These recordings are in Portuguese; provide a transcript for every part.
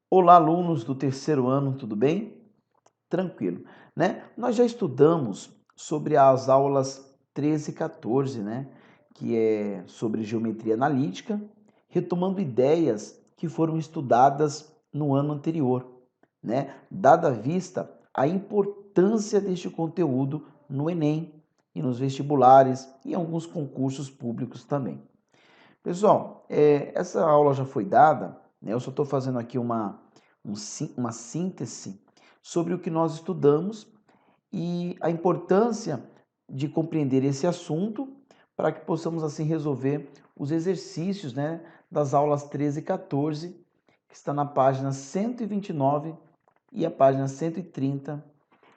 Olá, alunos do terceiro ano, tudo bem? Tranquilo, né? Nós já estudamos sobre as aulas 13 e 14, né? Que é sobre geometria analítica, retomando ideias que foram estudadas no ano anterior, né? Dada vista a importância deste conteúdo no Enem e nos vestibulares e em alguns concursos públicos também. Pessoal, essa aula já foi dada, né? Eu só estou fazendo aqui uma síntese sobre o que nós estudamos e a importância de compreender esse assunto para que possamos assim resolver os exercícios, né, das aulas 13 e 14, que está na página 129 e a página 130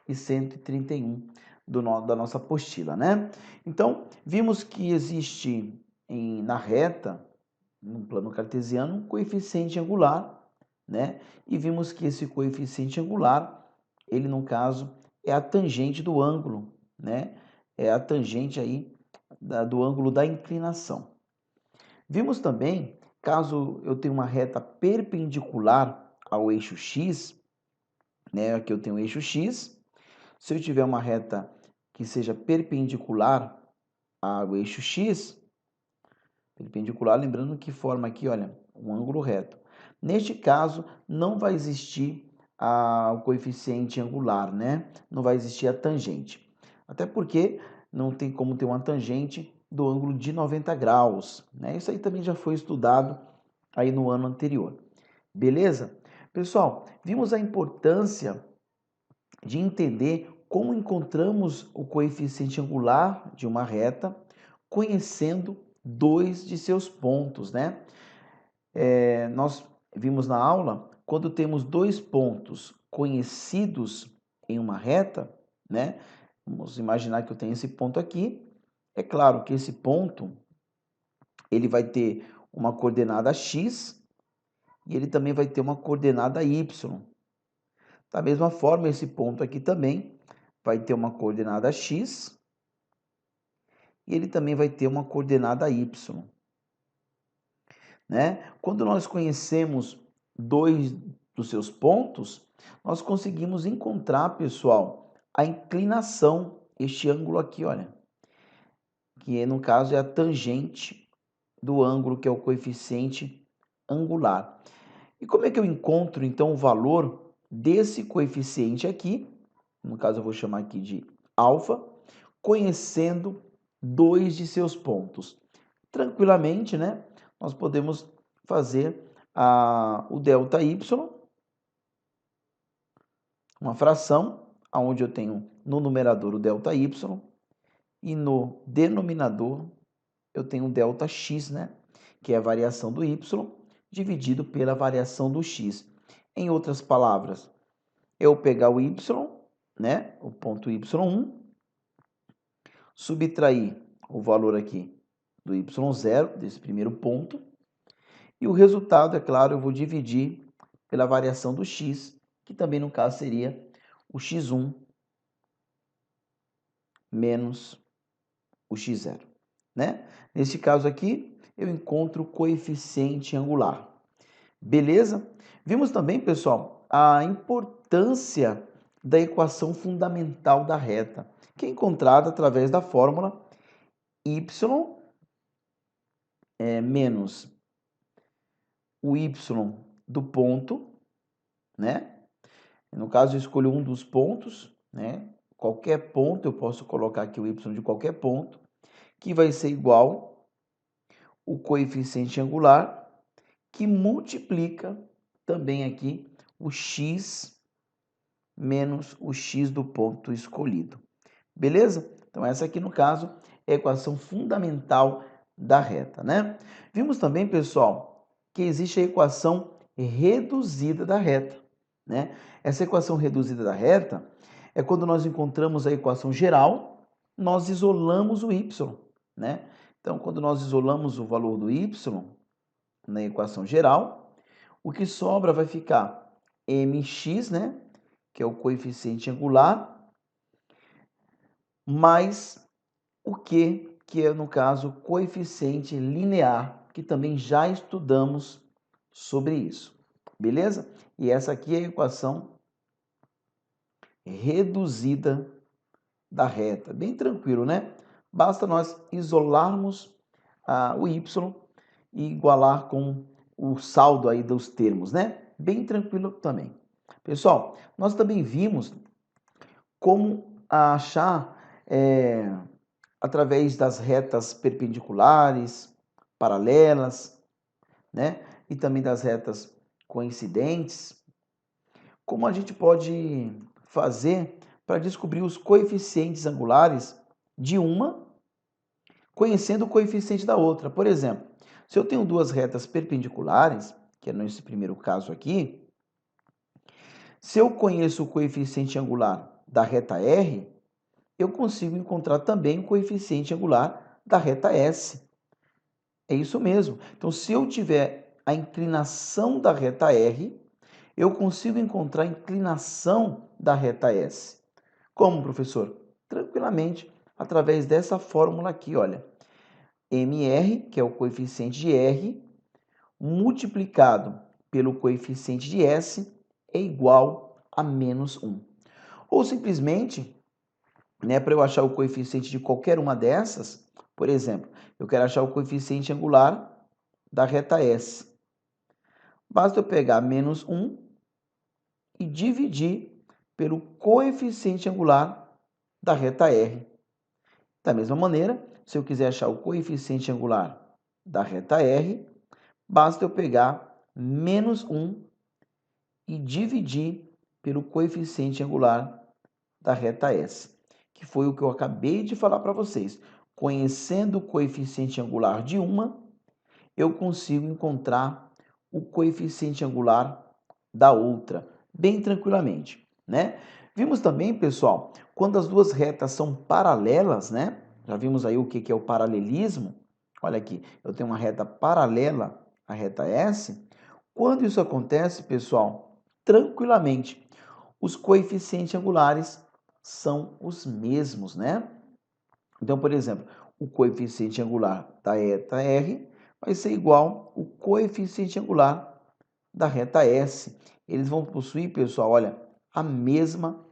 e 131 da nossa apostila, né? Então, vimos que existe na reta, no plano cartesiano, um coeficiente angular, né? E vimos que esse coeficiente angular, ele no caso é a tangente do ângulo, né? É a tangente aí do ângulo da inclinação. Vimos também, caso eu tenha uma reta perpendicular ao eixo x, né? Aqui eu tenho o eixo x. Se eu tiver uma reta que seja perpendicular ao eixo x, perpendicular, lembrando que forma aqui, olha, um ângulo reto. Neste caso, não vai existir o coeficiente angular, né? Não vai existir a tangente. Até porque não tem como ter uma tangente do ângulo de 90 graus, né? Isso aí também já foi estudado aí no ano anterior. Beleza? Pessoal, vimos a importância de entender como encontramos o coeficiente angular de uma reta, conhecendo dois de seus pontos, né? Nós vimos na aula, quando temos dois pontos conhecidos em uma reta, né? Vamos imaginar que eu tenho esse ponto aqui. É claro que esse ponto, ele vai ter uma coordenada x e ele também vai ter uma coordenada y. Da mesma forma, esse ponto aqui também vai ter uma coordenada x e ele também vai ter uma coordenada y, né? Quando nós conhecemos dois dos seus pontos, nós conseguimos encontrar, pessoal, a inclinação, este ângulo aqui, olha, que no caso é a tangente do ângulo, que é o coeficiente angular. E como é que eu encontro, então, o valor desse coeficiente aqui? No caso, eu vou chamar aqui de alfa, conhecendo dois de seus pontos. Tranquilamente, né? Nós podemos fazer o delta y, uma fração, onde eu tenho no numerador o delta y e no denominador eu tenho o delta x, né? Que é a variação do y dividido pela variação do x. Em outras palavras, eu pegar o y, né? O ponto y1, subtrair o valor aqui do y0, desse primeiro ponto, e o resultado, é claro, eu vou dividir pela variação do x, que também no caso seria o x1 menos o x0, né? Neste caso aqui, eu encontro o coeficiente angular. Beleza? Vimos também, pessoal, a importância da equação fundamental da reta, que é encontrada através da fórmula y menos o y do ponto, né? No caso, eu escolho um dos pontos, né? Qualquer ponto, eu posso colocar aqui o y de qualquer ponto, que vai ser igual o coeficiente angular, que multiplica também aqui o x menos o x do ponto escolhido. Beleza? Então, essa aqui, no caso, é a equação fundamental da reta, né? Vimos também, pessoal, que existe a equação reduzida da reta, né? Essa equação reduzida da reta é quando nós encontramos a equação geral, nós isolamos o y, né? Então, quando nós isolamos o valor do y na equação geral, o que sobra vai ficar mx, né? Que é o coeficiente angular, mais o que é, no caso, coeficiente linear, que também já estudamos sobre isso. beleza? E essa aqui é a equação reduzida da reta. Bem tranquilo, né? Basta nós isolarmos o y e igualar com o saldo aí dos termos, né? Bem tranquilo também. Pessoal, nós também vimos como achar através das retas perpendiculares, paralelas, né? E também das retas coincidentes, como a gente pode fazer para descobrir os coeficientes angulares de uma, conhecendo o coeficiente da outra. Por exemplo, se eu tenho duas retas perpendiculares, que é nesse primeiro caso aqui, se eu conheço o coeficiente angular da reta R, eu consigo encontrar também o coeficiente angular da reta S. É isso mesmo. Então, se eu tiver a inclinação da reta R, eu consigo encontrar a inclinação da reta S. Como, professor? Tranquilamente, através dessa fórmula aqui, olha. MR, que é o coeficiente de R, multiplicado pelo coeficiente de S, é igual a menos 1. Ou simplesmente, né, para eu achar o coeficiente de qualquer uma dessas, por exemplo, eu quero achar o coeficiente angular da reta S. Basta eu pegar menos 1 e dividir pelo coeficiente angular da reta R. Da mesma maneira, se eu quiser achar o coeficiente angular da reta R, basta eu pegar menos 1 e dividir pelo coeficiente angular da reta S, que foi o que eu acabei de falar para vocês. Conhecendo o coeficiente angular de uma, eu consigo encontrar o coeficiente angular da outra, bem tranquilamente, né? Vimos também, pessoal, quando as duas retas são paralelas, né? Já vimos aí o que é o paralelismo. Olha aqui, eu tenho uma reta paralela à reta S. Quando isso acontece, pessoal, tranquilamente, os coeficientes angulares são os mesmos, né? Então, por exemplo, o coeficiente angular da reta R vai ser igual ao coeficiente angular da reta S. Eles vão possuir, pessoal, olha, a mesma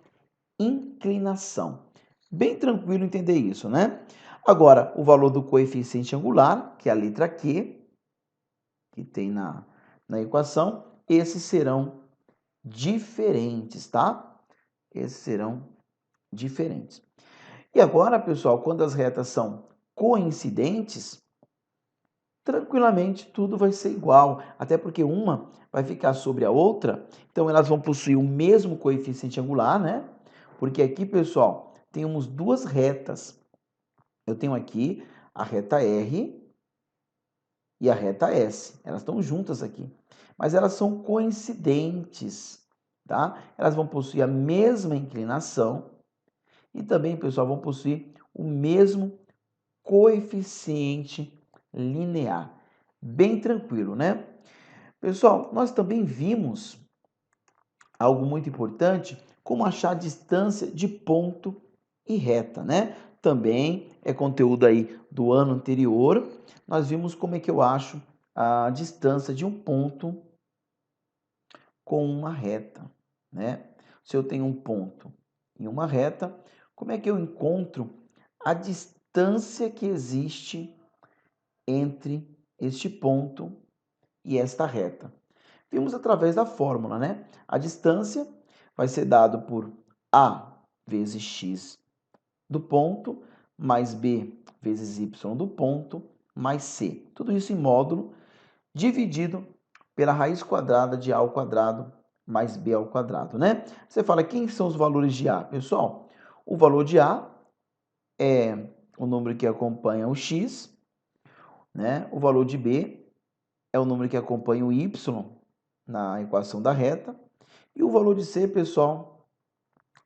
inclinação. Bem tranquilo entender isso, né? Agora, o valor do coeficiente angular, que é a letra Q, que tem na equação, esses serão diferentes, tá? Esses serão diferentes. E agora, pessoal, quando as retas são coincidentes, tranquilamente tudo vai ser igual, até porque uma vai ficar sobre a outra, então elas vão possuir o mesmo coeficiente angular, né? Porque aqui, pessoal, temos duas retas. Eu tenho aqui a reta R e a reta S. Elas estão juntas aqui, mas elas são coincidentes, tá? Elas vão possuir a mesma inclinação e também, pessoal, vão possuir o mesmo coeficiente linear. Bem tranquilo, né? Pessoal, nós também vimos algo muito importante, como achar a distância de ponto e reta, né? Também é conteúdo aí do ano anterior. Nós vimos como é que eu acho a distância de um ponto com uma reta, né? Se eu tenho um ponto e uma reta, como é que eu encontro a distância que existe entre este ponto e esta reta? Vimos através da fórmula, né? A distância vai ser dado por A vezes x do ponto, mais B vezes y do ponto, mais C. Tudo isso em módulo, dividido pela raiz quadrada de A ao quadrado mais B ao quadrado, né? Você fala, quem são os valores de A? Pessoal, o valor de A é o número que acompanha o x, né? O valor de B é o número que acompanha o y na equação da reta. E o valor de C, pessoal,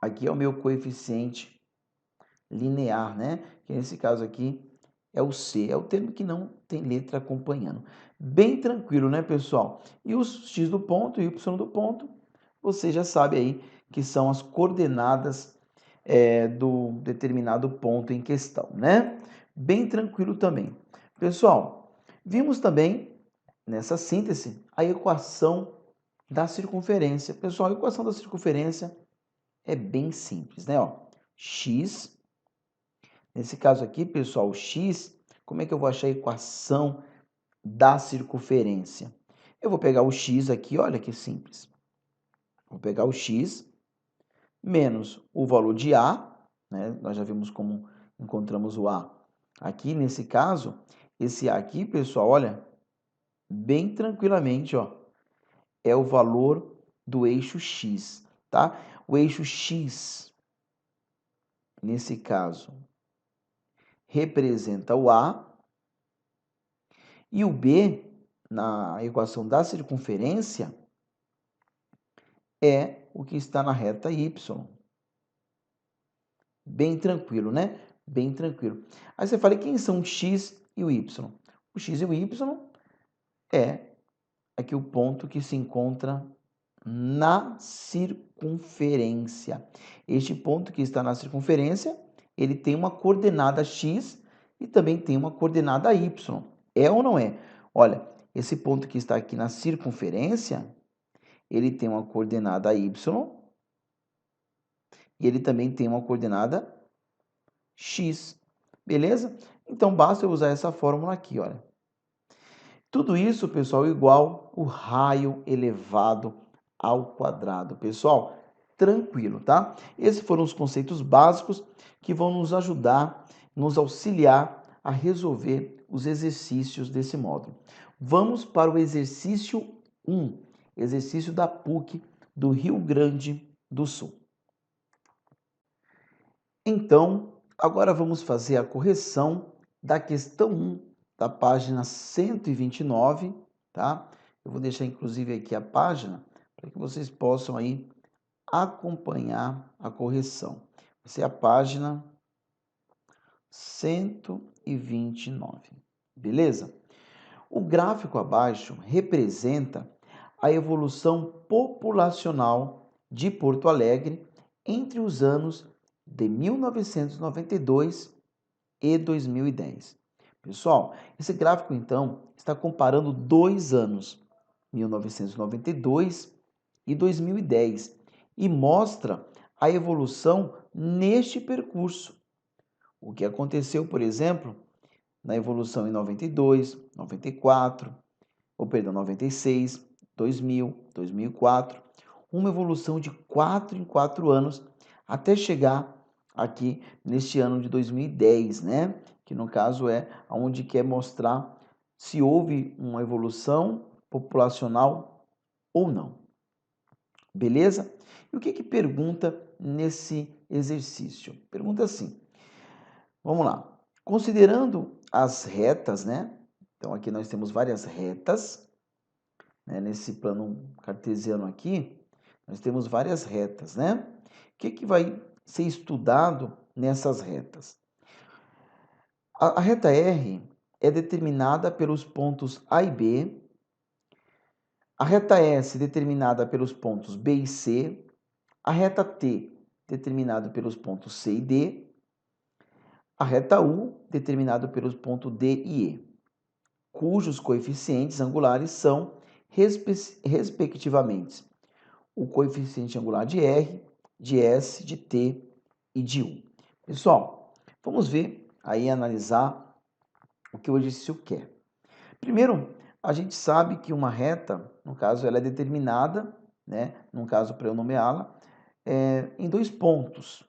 aqui é o meu coeficiente linear, né? Que nesse caso aqui é o C, é o termo que não tem letra acompanhando. Bem tranquilo, né, pessoal? E os x do ponto e y do ponto, você já sabe aí que são as coordenadas do determinado ponto em questão, né? Bem tranquilo também. Pessoal, vimos também nessa síntese a equação da circunferência. Pessoal, a equação da circunferência é bem simples, né? Ó, x, nesse caso aqui, pessoal, x, como é que eu vou achar a equação da circunferência? Eu vou pegar o x aqui, olha que simples. Vou pegar o x menos o valor de a, né? Nós já vimos como encontramos o a aqui, nesse caso, esse a aqui, pessoal, olha, bem tranquilamente, ó, é o valor do eixo x, tá? O eixo x, nesse caso, representa o a, e o b, na equação da circunferência, é o que está na reta y. Bem tranquilo, né? Bem tranquilo. Aí você fala, quem são o x e o y? O x e o y é aqui o ponto que se encontra na circunferência. Este ponto que está na circunferência, ele tem uma coordenada x e também tem uma coordenada y. É ou não é? Olha, esse ponto que está aqui na circunferência, ele tem uma coordenada y e ele também tem uma coordenada x. Beleza? Então, basta eu usar essa fórmula aqui, olha. Tudo isso, pessoal, igual o raio elevado ao quadrado. Pessoal, tranquilo, tá? Esses foram os conceitos básicos que vão nos ajudar, nos auxiliar a resolver os exercícios desse módulo. Vamos para o exercício 1, exercício da PUC do Rio Grande do Sul. Então, agora vamos fazer a correção da questão 1 da página 129, tá? Eu vou deixar inclusive aqui a página para que vocês possam aí acompanhar a correção. Vai ser a página 129, beleza? O gráfico abaixo representa a evolução populacional de Porto Alegre entre os anos de 1992 e 2010. Pessoal, esse gráfico então está comparando 2 anos, 1992 e 2010, e mostra a evolução neste percurso. O que aconteceu, por exemplo, na evolução em 92, 94, ou perdão, 96, 2000, 2004, uma evolução de 4 em 4 anos até chegar aqui neste ano de 2010, né? Que no caso é onde quer mostrar se houve uma evolução populacional ou não. Beleza? E o que que pergunta nesse exercício? Pergunta assim: vamos lá. Considerando as retas, né? Então aqui nós temos várias retas, né? Nesse plano cartesiano aqui, nós temos várias retas, né? O que que vai ser estudado nessas retas? A reta R é determinada pelos pontos A e B, a reta S determinada pelos pontos B e C, a reta T determinada pelos pontos C e D, a reta U determinada pelos pontos D e E, cujos coeficientes angulares são, respectivamente, o coeficiente angular de R, de S, de T e de U. Pessoal, vamos ver aí, analisar o que o exercício quer. Primeiro, a gente sabe que uma reta, no caso, ela é determinada, né? No caso, para eu nomeá-la, em 2 pontos,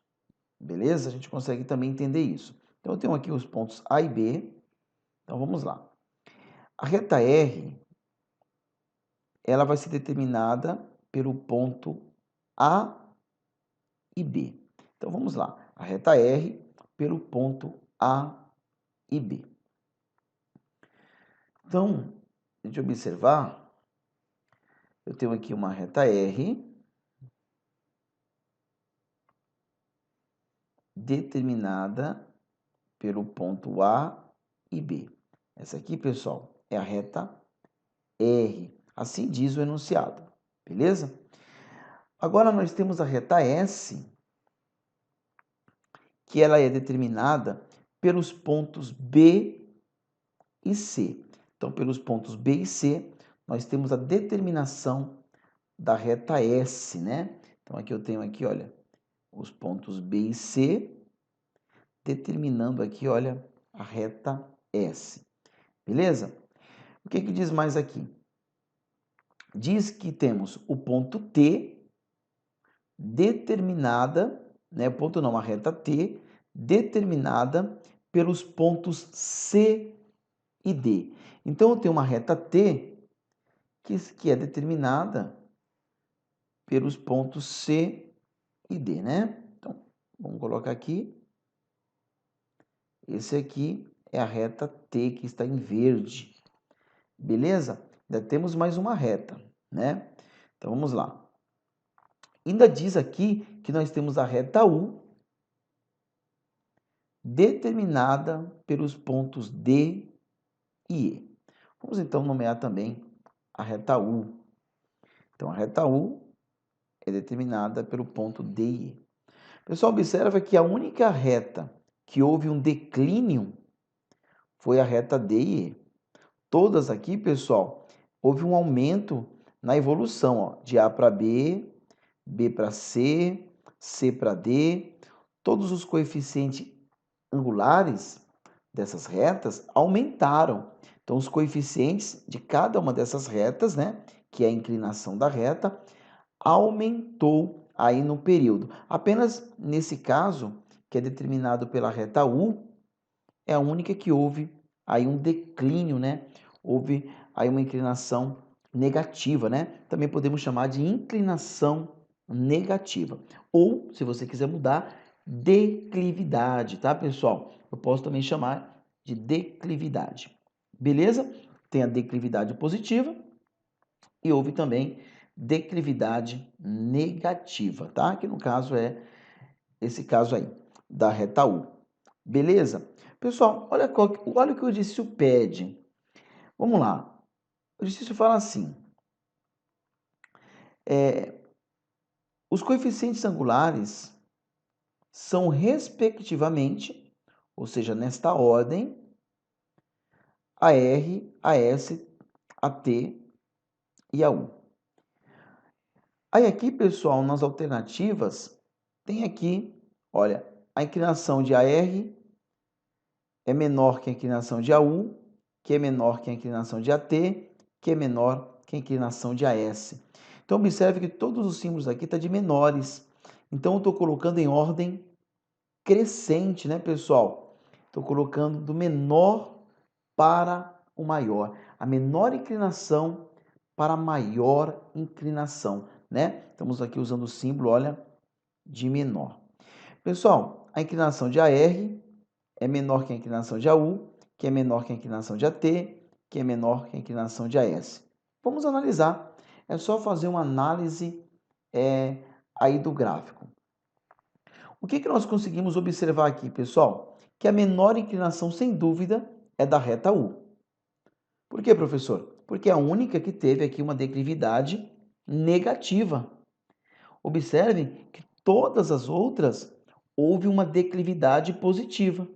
beleza? A gente consegue também entender isso. Então, eu tenho aqui os pontos A e B. Então, vamos lá. A reta R, ela vai ser determinada pelo ponto A e B. Então, vamos lá. A reta R pelo ponto A e B. Então, a gente observar, eu tenho aqui uma reta R determinada pelo ponto A e B. Essa aqui, pessoal, é a reta R. Assim diz o enunciado, beleza? Agora nós temos a reta S, que ela é determinada pelos pontos B e C. Então, pelos pontos B e C, nós temos a determinação da reta S, né? Então, aqui eu tenho aqui, olha, os pontos B e C, determinando aqui, olha, a reta S. Beleza? O que que diz mais aqui? Diz que temos o ponto T determinada, né? Ponto não, a reta T determinada pelos pontos C e D. Então, eu tenho uma reta T que é determinada pelos pontos C e D, né? Então, vamos colocar aqui. Esse aqui é a reta T que está em verde. Beleza? Ainda temos mais uma reta, né? Então, vamos lá. Ainda diz aqui que nós temos a reta U determinada pelos pontos D e E. Vamos então nomear também a reta U. Então, a reta U é determinada pelo ponto D e E. Pessoal, observa que a única reta que houve um declínio foi a reta D e E. Todas aqui, pessoal, houve um aumento na evolução, ó, de A para B, B para C, C para D. Todos os coeficientes angulares dessas retas aumentaram. Então, os coeficientes de cada uma dessas retas, né, que é a inclinação da reta, aumentou aí no período. Apenas nesse caso, que é determinado pela reta U, é a única que houve aí um declínio, né? Houve aí uma inclinação negativa, né? Também podemos chamar de inclinação negativa. Ou, se você quiser mudar, declividade, tá, pessoal? Eu posso também chamar de declividade. Beleza? Tem a declividade positiva e houve também declividade negativa, tá? Que no caso é esse caso aí, da reta U. Beleza? Pessoal, olha o que o exercício pede. Vamos lá. O exercício fala assim: os coeficientes angulares são respectivamente, ou seja, nesta ordem, a R, a S, a T e a U. Aí aqui, pessoal, nas alternativas, tem aqui, olha, a inclinação de AR é menor que a inclinação de AU, que é menor que a inclinação de AT, que é menor que a inclinação de AS. Então, observe que todos os símbolos aqui estão de menores. Então, eu estou colocando em ordem crescente, né, pessoal? Estou colocando do menor para o maior. A menor inclinação para a maior inclinação, né? Estamos aqui usando o símbolo, olha, de menor. Pessoal, a inclinação de AR é menor que a inclinação de AU, que é menor que a inclinação de AT, que é menor que a inclinação de AS. Vamos analisar. É só fazer uma análise aí do gráfico. O que nós conseguimos observar aqui, pessoal? Que a menor inclinação, sem dúvida, é da reta U. Por quê, professor? Porque é a única que teve aqui uma declividade negativa. Observem que todas as outras houve uma declividade positiva.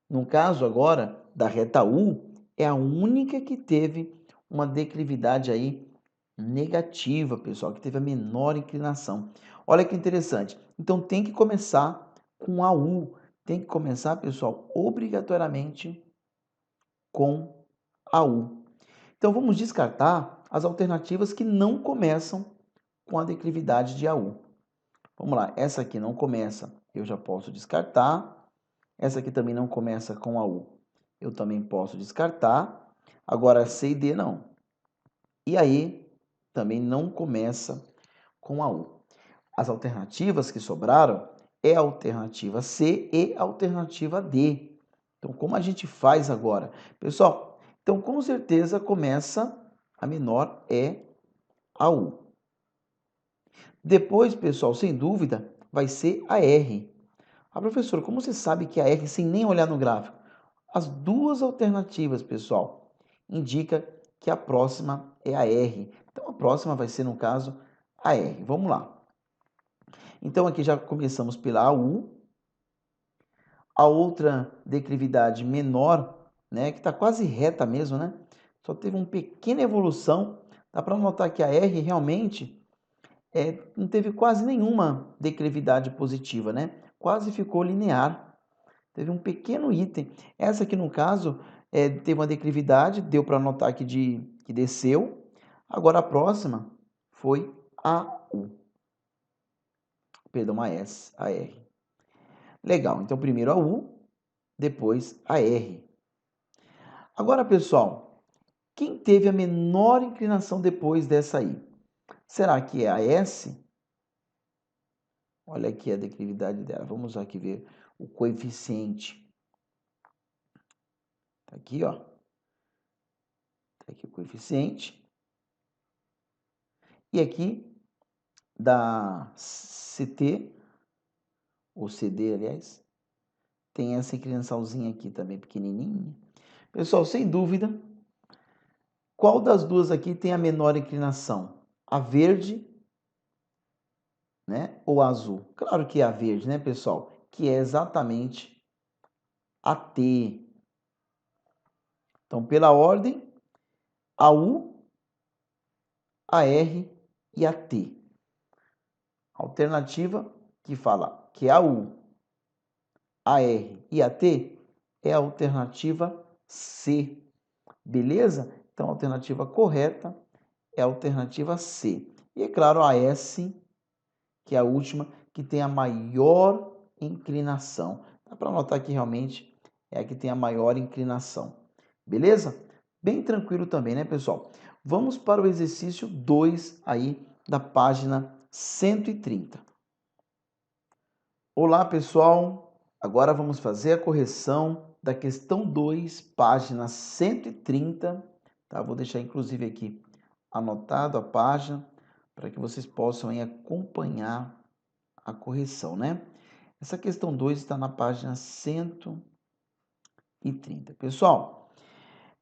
No caso agora da reta U, é a única que teve uma declividade aí negativa, pessoal, que teve a menor inclinação. Olha que interessante. Então tem que começar com a U. Tem que começar, pessoal, obrigatoriamente com a U. Então vamos descartar as alternativas que não começam com a declividade de AU. Vamos lá, essa aqui não começa, eu já posso descartar. Essa aqui também não começa com a U, eu também posso descartar. Agora C e D não. E aí também não começa com a U. As alternativas que sobraram é a alternativa C e a alternativa D. Então, como a gente faz agora? Pessoal, então com certeza começa a menor é a U. Depois, pessoal, sem dúvida, vai ser a R. Ah, professor, como você sabe que é a R sem nem olhar no gráfico? As duas alternativas, pessoal, indica que a próxima é a R. Então, a próxima vai ser, no caso, a R. Vamos lá. Então, aqui já começamos pela AU. A outra declividade menor, né, que está quase reta mesmo, né? Só teve uma pequena evolução Dá para notar que a R realmente não teve quase nenhuma declividade positiva, né? Quase ficou linear. Teve um pequeno item. Essa aqui, no caso, teve uma declividade, deu para notar que desceu. Agora a próxima foi a U. Perdão, a S, a R. Legal, então primeiro a U, depois a R. Agora, pessoal, quem teve a menor inclinação depois dessa aí? Será que é a S? Olha aqui a declividade dela. Vamos aqui ver o coeficiente. Tá aqui, ó. Tá aqui o coeficiente. E aqui da CT, ou CD, aliás, tem essa inclinaçãozinha aqui também pequenininha. Pessoal, sem dúvida, qual das duas aqui tem a menor inclinação? A verde, né, ou a azul? Claro que é a verde, né, pessoal? Que é exatamente a T. Então, pela ordem, a U, a R e a T. Alternativa que fala que a U, a R e a T é a alternativa C. Beleza? Então, a alternativa correta é a alternativa C. E, é claro, a S, que é a última, que tem a maior inclinação. Dá para notar que realmente é a que tem a maior inclinação. Beleza? Bem tranquilo também, né, pessoal? Vamos para o exercício 2 aí da página 130. Olá, pessoal! Agora vamos fazer a correção da questão 2, página 130. Tá? Vou deixar inclusive aqui anotado a página para que vocês possam aí acompanhar a correção, né? Essa questão 2 está na página 130. Pessoal,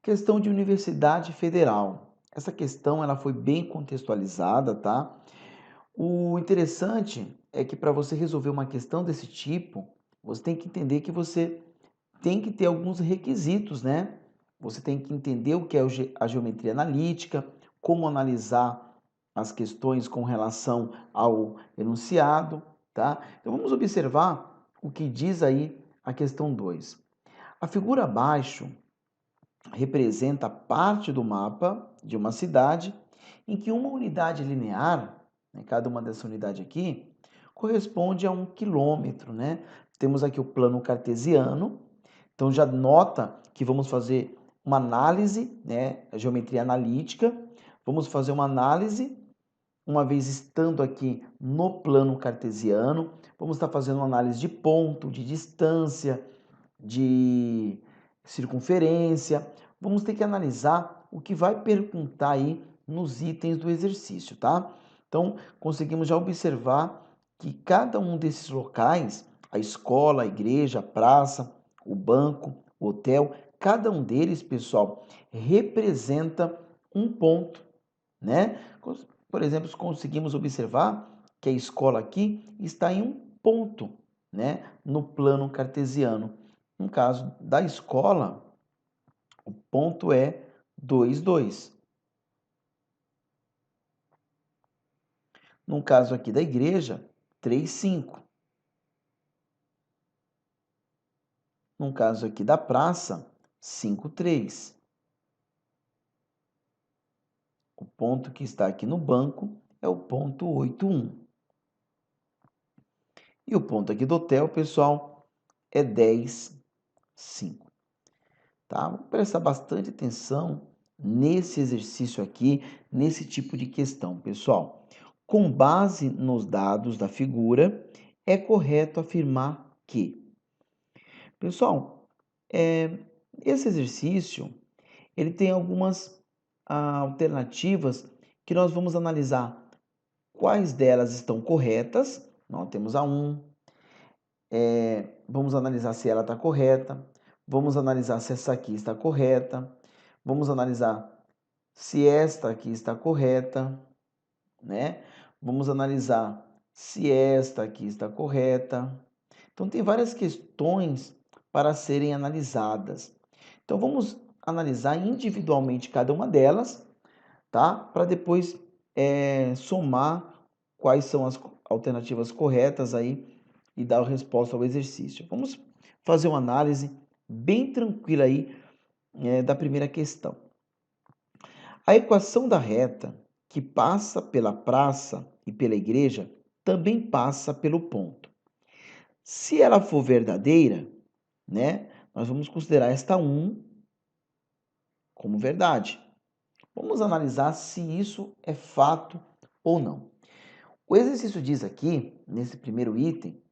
questão de Universidade Federal. Essa questão ela foi bem contextualizada, tá? O interessante é que para você resolver uma questão desse tipo, você tem que entender que você tem que ter alguns requisitos, né? Você tem que entender o que é a geometria analítica, como analisar as questões com relação ao enunciado, tá? Então vamos observar o que diz aí a questão 2. A figura abaixo representa parte do mapa de uma cidade em que uma unidade linear, né, cada uma dessa unidade aqui, corresponde a 1 quilômetro, né? Temos aqui o plano cartesiano, então já nota que vamos fazer uma análise, né, a geometria analítica, vamos fazer uma análise, uma vez estando aqui no plano cartesiano, vamos estar fazendo uma análise de ponto, de distância, de circunferência. Vamos ter que analisar o que vai perguntar aí nos itens do exercício, tá? Então, conseguimos já observar que cada um desses locais, a escola, a igreja, a praça, o banco, o hotel, cada um deles, pessoal, representa um ponto, né? Por exemplo, conseguimos observar que a escola aqui está em um ponto, né, no plano cartesiano. No caso da escola, o ponto é 2, 2. No caso aqui da igreja, 3, 5. No caso aqui da praça, 5, 3. O ponto que está aqui no banco é o ponto 8, 1. E o ponto aqui do hotel, pessoal, é 10, 5. Tá? Vamos prestar bastante atenção nesse exercício aqui, nesse tipo de questão, pessoal. Com base nos dados da figura, é correto afirmar que... Pessoal, esse exercício, ele tem algumas alternativas que nós vamos analisar quais delas estão corretas. Nós temos a 1, vamos analisar se ela está correta, vamos analisar se essa aqui está correta, vamos analisar se esta aqui está correta, né? Vamos analisar se esta aqui está correta. Então, tem várias questões para serem analisadas. Então, vamos analisar individualmente cada uma delas, tá? Para depois somar quais são as alternativas corretas aí e dar a resposta ao exercício. Vamos fazer uma análise bem tranquila aí da primeira questão. A equação da reta que passa pela praça e pela igreja também passa pelo ponto. Se ela for verdadeira, né, nós vamos considerar esta 1 como verdade. Vamos analisar se isso é fato ou não. O exercício diz aqui, nesse primeiro item,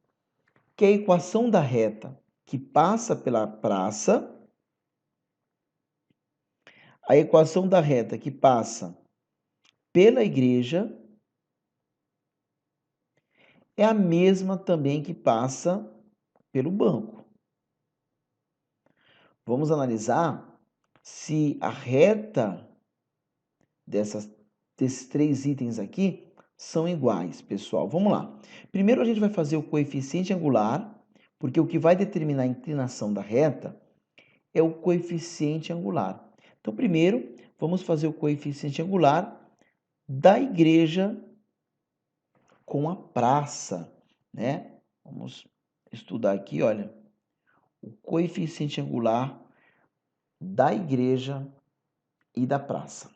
que a equação da reta que passa pela praça, a equação da reta que passa pela igreja é a mesma também que passa pelo banco. Vamos analisar se a reta desses 3 itens aqui são iguais, pessoal. Vamos lá. Primeiro a gente vai fazer o coeficiente angular, porque o que vai determinar a inclinação da reta é o coeficiente angular. Então, primeiro, vamos fazer o coeficiente angular da igreja com a praça, né? Vamos estudar aqui, olha, o coeficiente angular da igreja e da praça.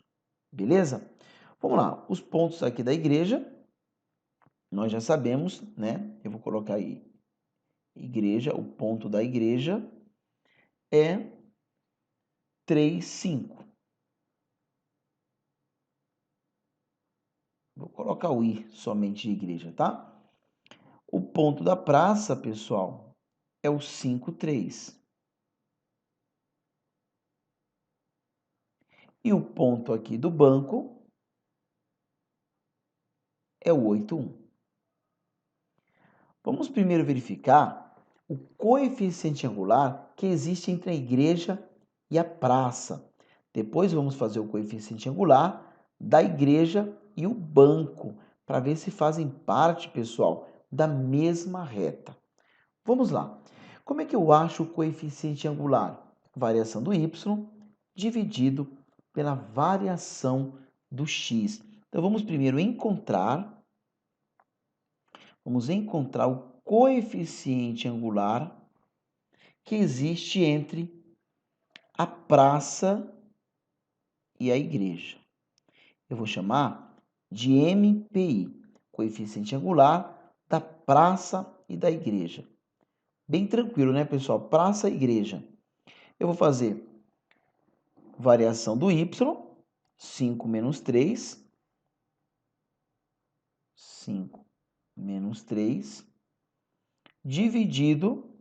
Beleza? Vamos lá, os pontos aqui da igreja, nós já sabemos, né? Eu vou colocar aí, igreja, o ponto da igreja é 3, 5. Vou colocar o I somente de igreja, tá? O ponto da praça, pessoal, é o 5, 3. E o ponto aqui do banco é o 8, 1. Vamos primeiro verificar o coeficiente angular que existe entre a igreja e a praça. Depois vamos fazer o coeficiente angular da igreja e o banco, para ver se fazem parte, pessoal, da mesma reta. Vamos lá. Como é que eu acho o coeficiente angular? Variação do y dividido pela variação do x. Então vamos primeiro encontrar o coeficiente angular que existe entre a praça e a igreja. Eu vou chamar de MPI, coeficiente angular da praça e da igreja. Bem tranquilo, né, pessoal? Praça e igreja. Eu vou fazer variação do y, 5 menos 3, 5 menos 3, dividido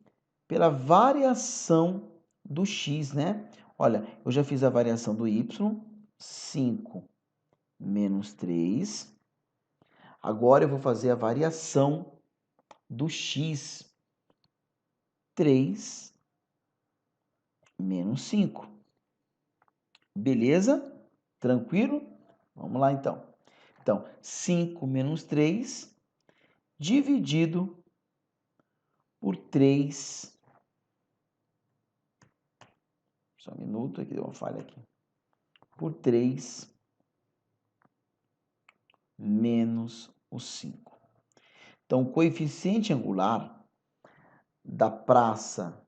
pela variação do x, né? Olha, eu já fiz a variação do y, 5 menos 3. Agora eu vou fazer a variação do x, 3 menos 5. Beleza? Tranquilo? Vamos lá, então. Então, 5 menos 3 dividido por 3. Só um minuto, aqui deu uma falha aqui. Por 3 menos o 5. Então, o coeficiente angular da praça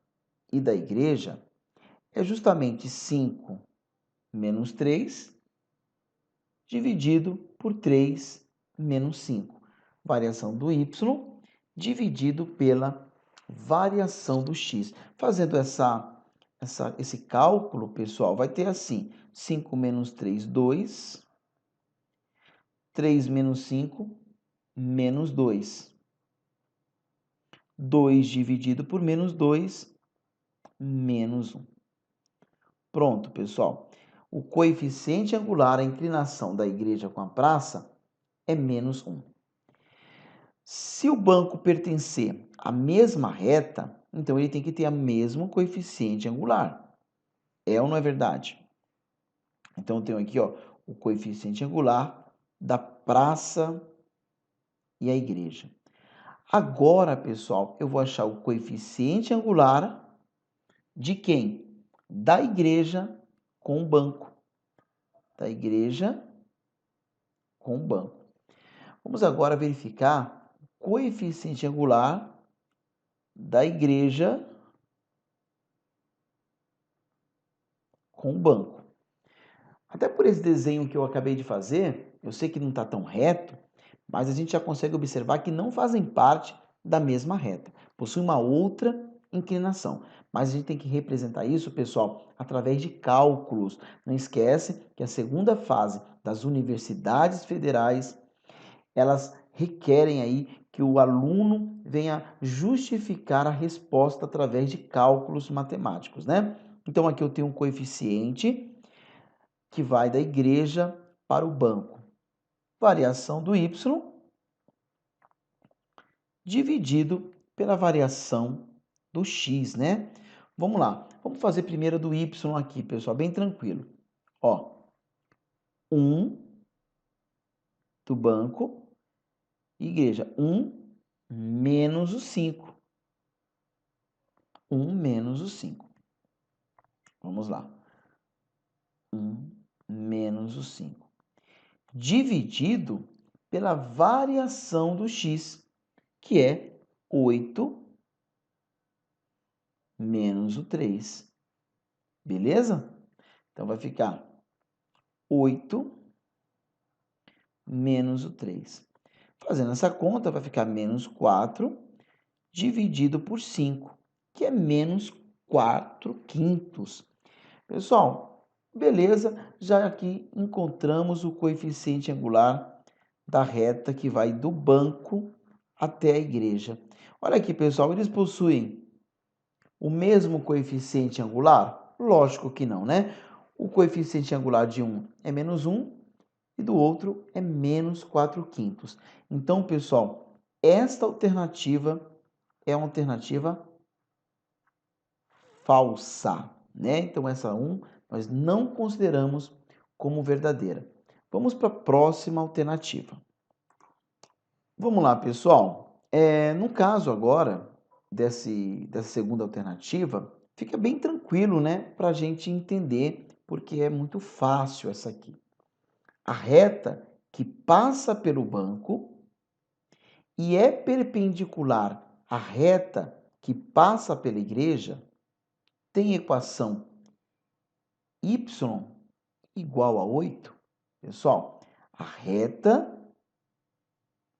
e da igreja é justamente 5 menos 3 dividido por 3 menos 5. Variação do y dividido pela variação do x. Fazendo esse cálculo, pessoal, vai ter assim, 5 menos 3, 2. 3 menos 5, menos 2. 2 dividido por menos 2, menos 1. Pronto, pessoal. O coeficiente angular, a inclinação da igreja com a praça, é menos 1. Se o banco pertencer à mesma reta, então ele tem que ter o mesmo coeficiente angular. É ou não é verdade? Então eu tenho aqui, ó, o coeficiente angular da praça e a igreja. Agora, pessoal, eu vou achar o coeficiente angular de quem? Da igreja com o banco. Da igreja com o banco. Vamos agora verificar o coeficiente angular da igreja com o banco. Até por esse desenho que eu acabei de fazer, eu sei que não está tão reto, mas a gente já consegue observar que não fazem parte da mesma reta. Possui uma outra inclinação. Mas a gente tem que representar isso, pessoal, através de cálculos. Não esquece que a segunda fase das universidades federais, elas requerem aí que o aluno venha justificar a resposta através de cálculos matemáticos, né? Então aqui eu tenho um coeficiente que vai da igreja para o banco. Variação do y dividido pela variação do x, né? Vamos lá. Vamos fazer primeiro do y aqui, pessoal, bem tranquilo. Ó, 1 do banco, igreja, 1 menos o 5. 1 menos o 5. Vamos lá. 1 menos o 5. Dividido pela variação do x, que é 8 menos o 3. Beleza? Então, vai ficar 8 menos o 3. Fazendo essa conta, vai ficar menos 4 dividido por 5, que é menos 4 quintos. Pessoal, beleza? Já aqui encontramos o coeficiente angular da reta que vai do banco até a igreja. Olha aqui, pessoal, eles possuem o mesmo coeficiente angular? Lógico que não, né? O coeficiente angular de um é menos 1 e do outro é menos 4 quintos. Então, pessoal, esta alternativa é uma alternativa falsa, né? Então, essa 1 nós não consideramos como verdadeira. Vamos para a próxima alternativa. Vamos lá, pessoal. No caso agora dessa segunda alternativa, fica bem tranquilo, né? Para a gente entender, porque é muito fácil essa aqui. A reta que passa pelo banco e é perpendicular à reta que passa pela igreja tem equação y igual a 8. Pessoal, a reta,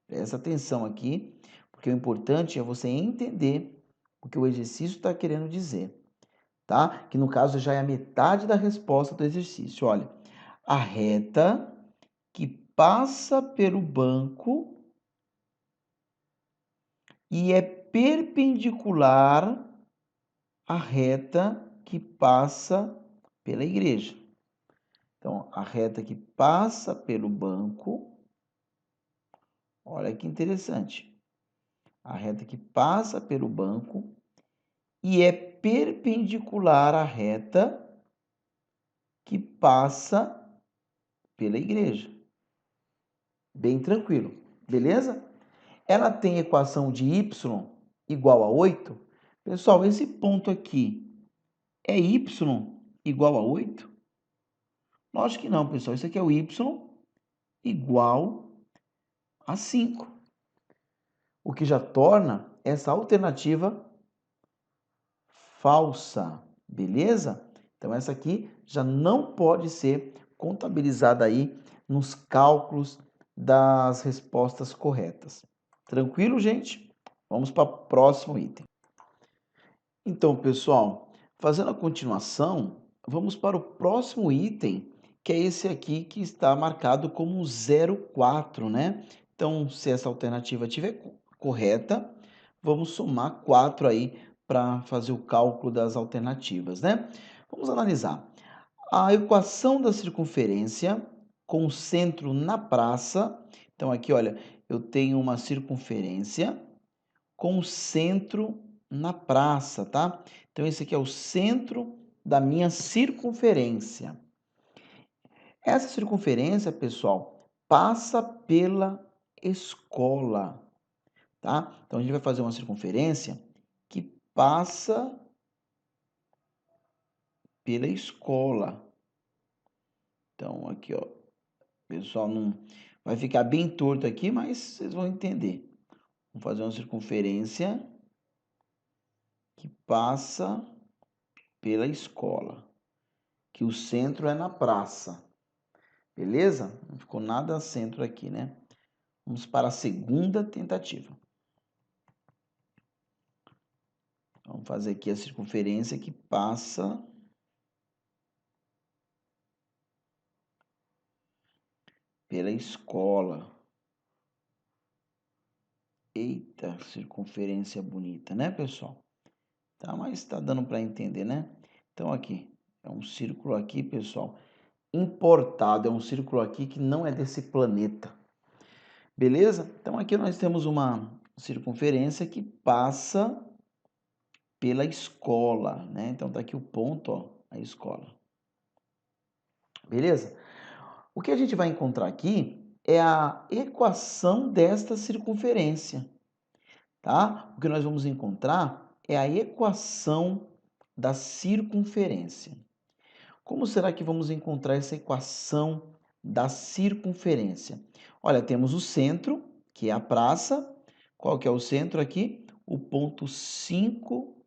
presta atenção aqui, porque o importante é você entender o que o exercício está querendo dizer, tá? Que no caso já é a metade da resposta do exercício. Olha, a reta que passa pelo banco e é perpendicular à reta que passa pela igreja. Então, a reta que passa pelo banco, olha que interessante. A reta que passa pelo banco e é perpendicular à reta que passa pela igreja. Bem tranquilo, beleza? Ela tem equação de y igual a 8. Pessoal, esse ponto aqui é y igual a 8? Lógico que não, pessoal. Isso aqui é o y igual a 5. O que já torna essa alternativa falsa, beleza? Então, essa aqui já não pode ser contabilizada aí nos cálculos das respostas corretas. Tranquilo, gente? Vamos para o próximo item. Então, pessoal, fazendo a continuação, vamos para o próximo item, que é esse aqui que está marcado como 0,4, né? Então, se essa alternativa estiver correta, vamos somar 4 aí para fazer o cálculo das alternativas, né? Vamos analisar. A equação da circunferência com o centro na praça. Então, aqui, olha, eu tenho uma circunferência com o centro na praça, tá? Então, esse aqui é o centro da minha circunferência. Essa circunferência, pessoal, passa pela escola, tá? Então, a gente vai fazer uma circunferência que passa pela escola. Então, aqui, ó, pessoal, Vai ficar bem torto aqui, mas vocês vão entender. Vamos fazer uma circunferência que passa pela escola, que o centro é na praça. Beleza? Não ficou nada centro aqui, né? Vamos para a segunda tentativa. Vamos fazer aqui a circunferência que passa pela escola. Eita, circunferência bonita, né, pessoal? Tá, mas tá dando para entender, né? Então aqui, é um círculo aqui, pessoal, importado, é um círculo aqui que não é desse planeta. Beleza? Então aqui nós temos uma circunferência que passa pela escola, né? Então tá aqui o ponto, ó, a escola. Beleza? O que a gente vai encontrar aqui é a equação desta circunferência, tá? O que nós vamos encontrar é a equação da circunferência. Como será que vamos encontrar essa equação da circunferência? Olha, temos o centro, que é a praça. Qual que é o centro aqui? O ponto 5,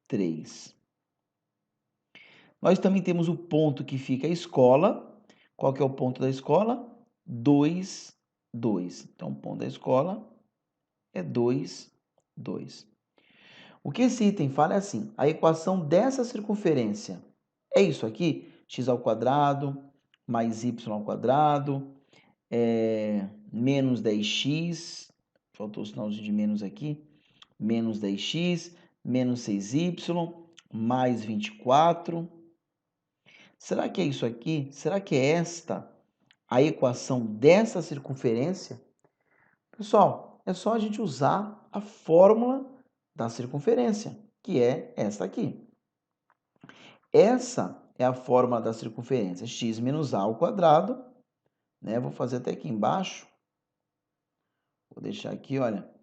3. Nós também temos o ponto que fica a escola. Qual que é o ponto da escola? 2, 2. Então, o ponto da escola é 2, 2. O que esse item fala é assim, a equação dessa circunferência é isso aqui, x ao quadrado mais y ao quadrado, menos 10x, faltou o sinalzinho de menos aqui, menos 10x, menos 6y, mais 24. Será que é isso aqui? Será que é esta a equação dessa circunferência? Pessoal, é só a gente usar a fórmula da circunferência, que é esta aqui. Essa é a fórmula da circunferência, x menos a ao quadrado, né? Vou fazer até aqui embaixo. Vou deixar aqui, olha,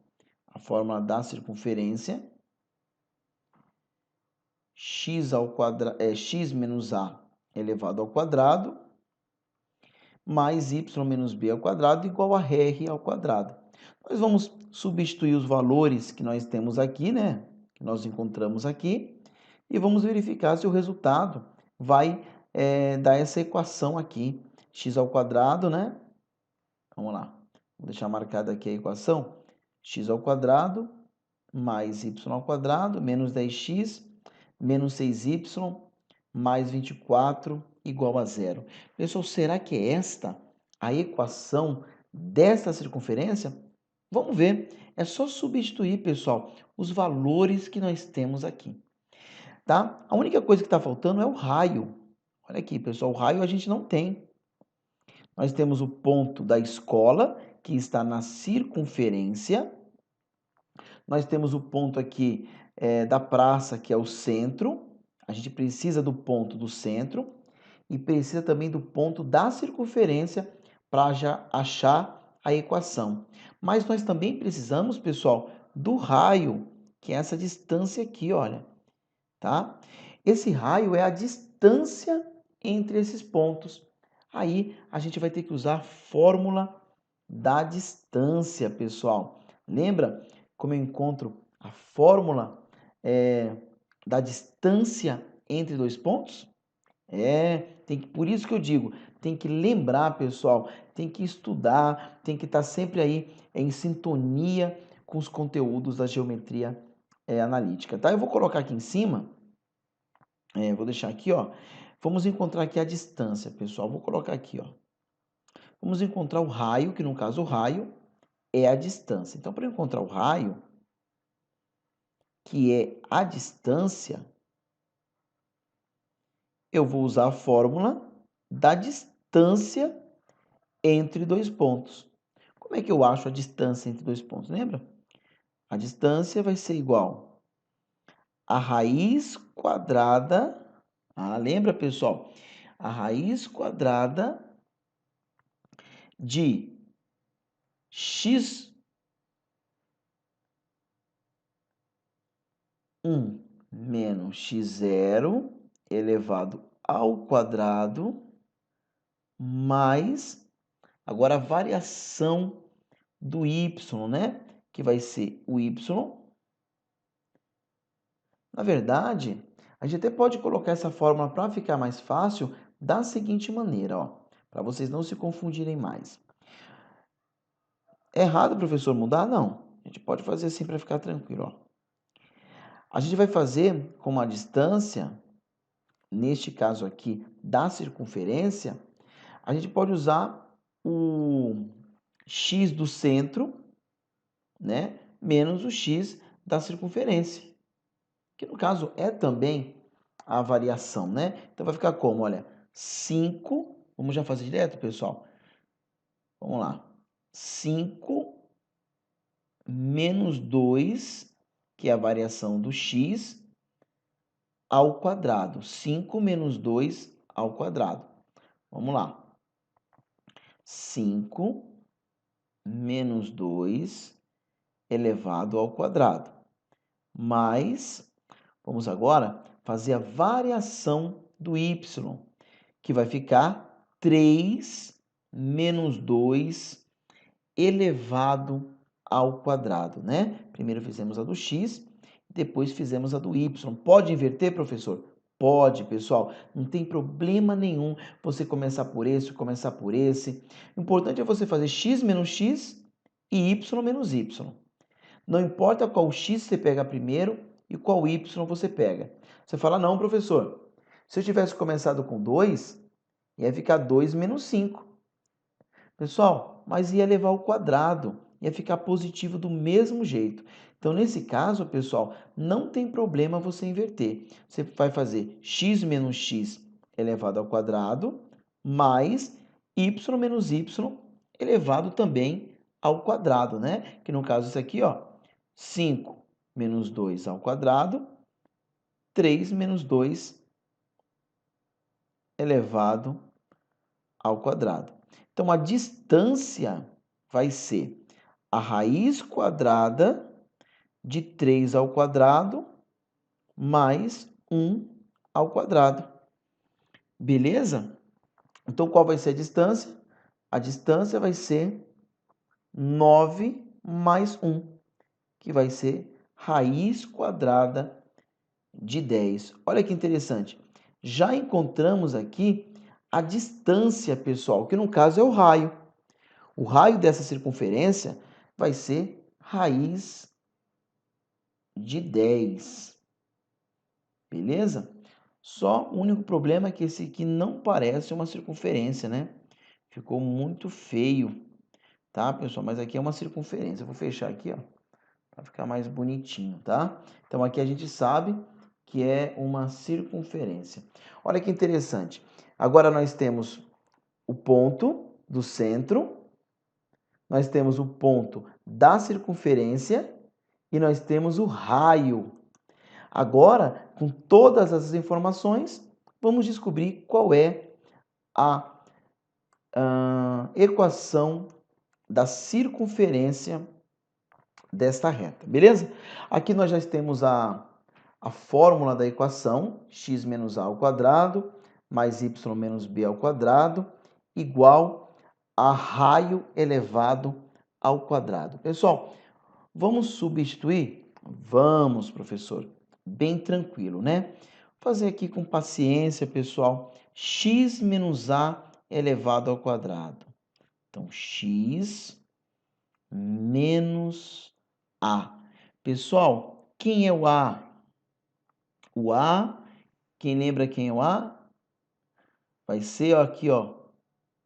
a fórmula da circunferência, x ao quadrado, x menos a elevado ao quadrado, mais y menos b ao quadrado igual a r ao quadrado. Nós vamos substituir os valores que nós temos aqui, né? Que nós encontramos aqui, e vamos verificar se o resultado vai dar essa equação aqui, x ao quadrado, né? Vamos lá, vou deixar marcada aqui a equação, x ao quadrado mais y ao quadrado menos 10x menos 6y mais 24 igual a zero. Pessoal, será que é esta a equação desta circunferência? Vamos ver. É só substituir, pessoal, os valores que nós temos aqui, tá? A única coisa que está faltando é o raio. Olha aqui, pessoal, o raio a gente não tem. Nós temos o ponto da escola, que está na circunferência. Nós temos o ponto aqui da praça, que é o centro. A gente precisa do ponto do centro e precisa também do ponto da circunferência para já achar a equação. Mas nós também precisamos, pessoal, do raio, que é essa distância aqui, olha, tá? Esse raio é a distância entre esses pontos. Aí a gente vai ter que usar a fórmula da distância, pessoal. Lembra como eu encontro a fórmula da distância entre dois pontos? Por isso que eu digo, tem que lembrar, pessoal, tem que estudar, tem que estar sempre aí em sintonia com os conteúdos da geometria analítica, tá? Eu vou colocar aqui em cima, vou deixar aqui, ó. Vamos encontrar aqui a distância, pessoal. Vou colocar aqui, ó. Vamos encontrar o raio, que no caso o raio é a distância. Então, para encontrar o raio, que é a distância, eu vou usar a fórmula da distância entre dois pontos. Como é que eu acho a distância entre dois pontos? Lembra? A distância vai ser igual a raiz quadrada. Lembra, pessoal? A raiz quadrada de x1 menos x0 elevado ao quadrado mais Agora, a variação do y, né? Que vai ser o y. Na verdade, a gente até pode colocar essa fórmula para ficar mais fácil da seguinte maneira, ó, para vocês não se confundirem mais. É errado, professor, mudar? Não. A gente pode fazer assim para ficar tranquilo, ó. A gente vai fazer com a distância, neste caso aqui, da circunferência, a gente pode usar o x do centro, né, menos o x da circunferência, que no caso é também a variação, né? Então vai ficar como? Olha, 5, vamos já fazer direto, pessoal? Vamos lá. 5 menos 2, que é a variação do x, ao quadrado. 5 menos 2 ao quadrado. Vamos lá. 5 menos 2 elevado ao quadrado. Mais, vamos agora fazer a variação do y, que vai ficar 3 menos 2 elevado ao quadrado, né? Primeiro fizemos a do x, depois fizemos a do y. Pode inverter, professor? Pode, pessoal. Não tem problema nenhum você começar por esse, começar por esse. O importante é você fazer x menos x e y menos y. Não importa qual x você pega primeiro e qual y você pega. Você fala, não, professor, se eu tivesse começado com 2, ia ficar 2 menos 5. Pessoal, mas ia levar ao quadrado, ia ficar positivo do mesmo jeito. Então, nesse caso, pessoal, não tem problema você inverter. Você vai fazer x menos x elevado ao quadrado, mais y menos y elevado também ao quadrado, né? Que no caso isso aqui, ó, 5 menos 2 ao quadrado, 3 menos 2 elevado ao quadrado. Então, a distância vai ser a raiz quadrada de 3 ao quadrado mais 1 ao quadrado. Beleza? Então, qual vai ser a distância? A distância vai ser 9 mais 1, que vai ser raiz quadrada de 10. Olha que interessante. Já encontramos aqui a distância, pessoal, que no caso é o raio. O raio dessa circunferência vai ser raiz de 10. Beleza? Só o único problema é que esse aqui não parece uma circunferência, né? Ficou muito feio, tá, pessoal? Mas aqui é uma circunferência. Eu vou fechar aqui, ó, para ficar mais bonitinho, tá? Então aqui a gente sabe que é uma circunferência. Olha que interessante. Agora nós temos o ponto do centro, nós temos o ponto da circunferência e nós temos o raio. Agora, com todas essas informações, vamos descobrir qual é a equação da circunferência desta reta, beleza? Aqui nós já temos a fórmula da equação, x menos a ao quadrado, mais y menos b ao quadrado, igual a raio elevado ao quadrado. Pessoal, vamos substituir? Vamos, professor. Bem tranquilo, né? Vou fazer aqui com paciência, pessoal. X menos a elevado ao quadrado. Então, x menos a. Pessoal, quem é o a? O a, quem lembra quem é o a? Vai ser aqui, ó,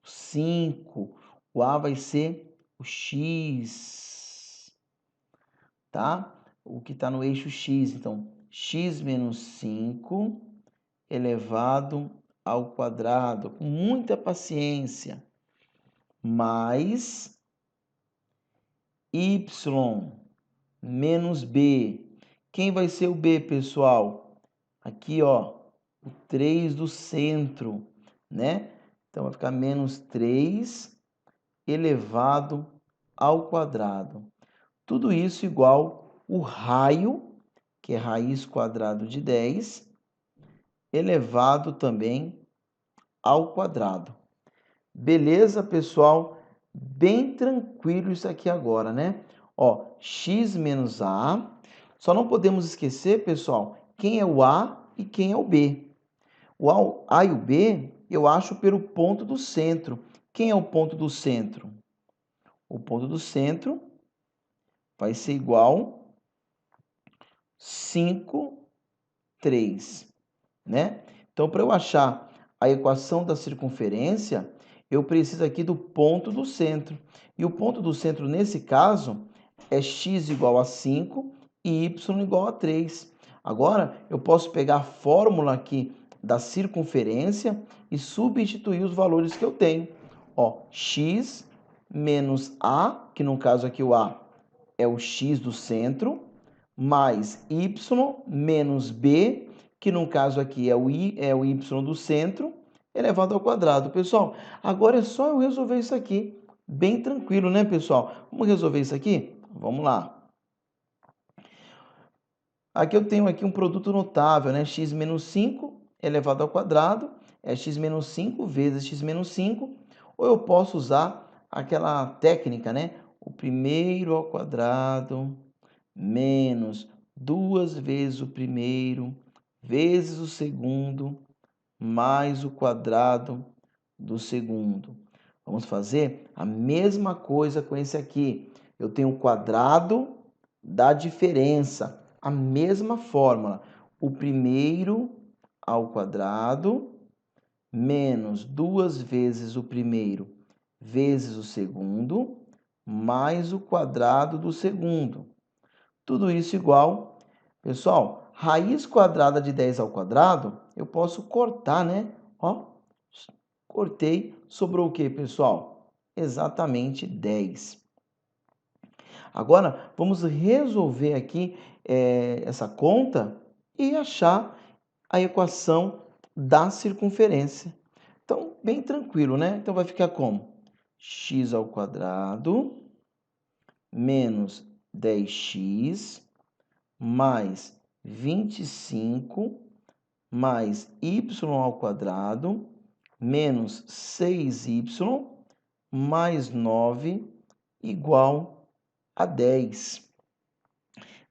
5. O a vai ser o x, tá? O que está no eixo x. Então, x menos 5 elevado ao quadrado, com muita paciência, mais y menos b. Quem vai ser o b, pessoal? Aqui, ó, o 3 do centro, né? Então, vai ficar menos 3 elevado ao quadrado. Tudo isso igual o raio, que é raiz quadrada de 10, elevado também ao quadrado. Beleza, pessoal? Bem tranquilo isso aqui agora, né? Ó, x menos a. Só não podemos esquecer, pessoal, quem é o a e quem é o b. O a e o b eu acho pelo ponto do centro. Quem é o ponto do centro? O ponto do centro vai ser igual 5, 3, né? Então, para eu achar a equação da circunferência, eu preciso aqui do ponto do centro. E o ponto do centro, nesse caso, é x igual a 5 e y igual a 3. Agora, eu posso pegar a fórmula aqui da circunferência e substituir os valores que eu tenho. Ó, x menos a, que no caso aqui o a é o x do centro, mais y menos b, que no caso aqui é o y do centro, elevado ao quadrado. Pessoal, agora é só eu resolver isso aqui. Bem tranquilo, né, pessoal? Vamos resolver isso aqui? Vamos lá. Aqui eu tenho aqui um produto notável, né? X menos 5 elevado ao quadrado é x menos 5 vezes x menos 5. Ou eu posso usar aquela técnica, né? O primeiro ao quadrado menos 2 vezes o primeiro vezes o segundo mais o quadrado do segundo. Vamos fazer a mesma coisa com esse aqui. Eu tenho o quadrado da diferença, a mesma fórmula. O primeiro ao quadrado menos 2 vezes o primeiro vezes o segundo mais o quadrado do segundo. Tudo isso igual. Pessoal, raiz quadrada de 10 ao quadrado, eu posso cortar, né? Ó, cortei, sobrou o quê, pessoal? Exatamente 10. Agora, vamos resolver aqui essa conta e achar a equação da circunferência. Então, bem tranquilo, né? Então, vai ficar como? X ao quadrado menos 10x mais 25 mais y ao quadrado menos 6y mais 9 igual a 10.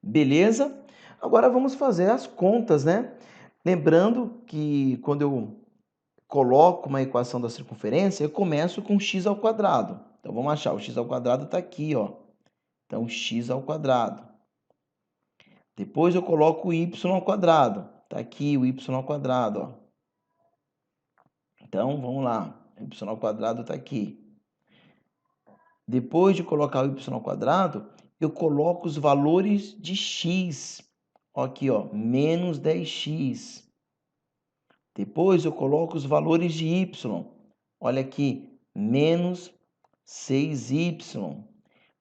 Beleza? Agora vamos fazer as contas, né? Lembrando que quando eu coloco uma equação da circunferência, eu começo com x ao quadrado. Então vamos achar, o x ao quadrado está aqui, ó. Então x ao quadrado. Depois eu coloco o y ao quadrado. Está aqui o y ao quadrado, ó. Então, vamos lá. Y ao quadrado está aqui. Depois de colocar o y ao quadrado, eu coloco os valores de x. Aqui, ó, menos 10x. Depois eu coloco os valores de y. Olha aqui, menos 6y.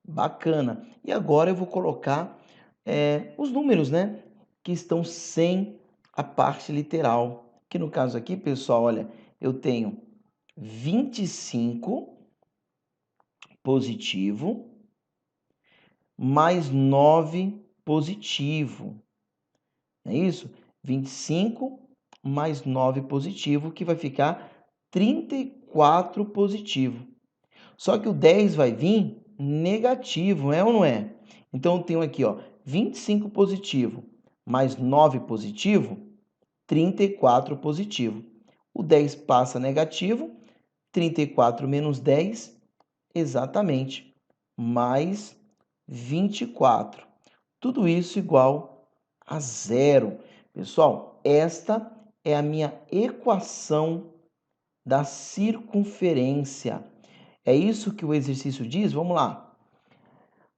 Bacana. E agora eu vou colocar os números, né? Que estão sem a parte literal. Que no caso aqui, pessoal, olha, eu tenho 25 positivo mais 9 positivo. É isso? 25 mais 9 positivo, que vai ficar 34 positivo. Só que o 10 vai vir negativo, é ou não é? Então, eu tenho aqui, ó, 25 positivo mais 9 positivo, 34 positivo. O 10 passa negativo, 34 menos 10, exatamente, mais 24. Tudo isso igual a zero. Pessoal, esta é a minha equação da circunferência. É isso que o exercício diz? Vamos lá.